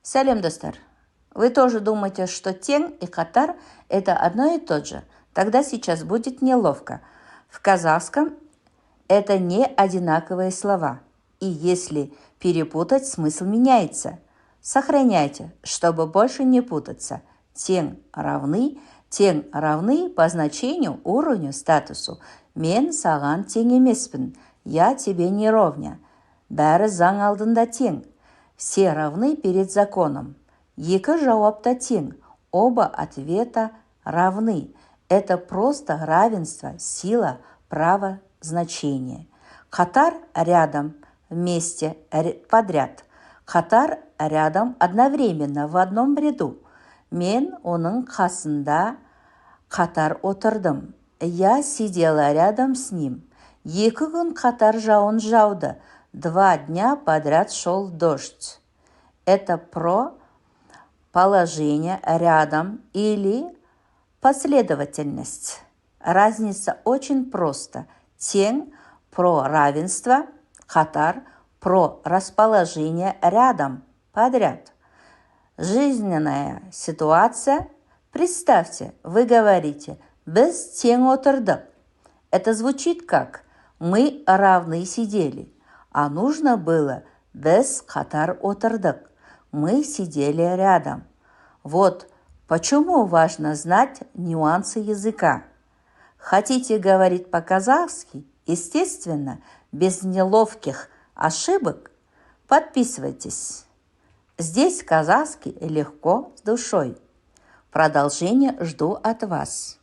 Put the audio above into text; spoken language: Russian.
Салем, достар. Вы тоже думаете, что тең и катар – это одно и то же? Тогда сейчас будет неловко. В казахском это не одинаковые слова. И если перепутать, смысл меняется. Сохраняйте, чтобы больше не путаться. Тең равны по значению, уровню, статусу. Мен саған тең емеспін. Я тебе не ровня. Бәрі заң алдында тең. Все равны перед законом. Екі жауапта тең. Оба ответа равны. Это просто равенство, сила, право, значение. Катар рядом, вместе, подряд. Катар рядом одновременно, в одном ряду. Мен оның қасында қатар отырдым. Я сидела рядом с ним. Екі күн қатар жауын жауды. 2 дня подряд шел дождь. Это про положение рядом или последовательность. Разница очень проста. Тең про равенство, катар про расположение рядом, подряд. Жизненная ситуация. Представьте, вы говорите «біз тең отырдық». Это звучит как «мы равны сидели», а нужно было «біз қатар отырдық». Мы сидели рядом. Вот почему важно знать нюансы языка. Хотите говорить по-казахски? Естественно, без неловких ошибок? Подписывайтесь. Здесь казахский легко, с душой. Продолжение жду от вас.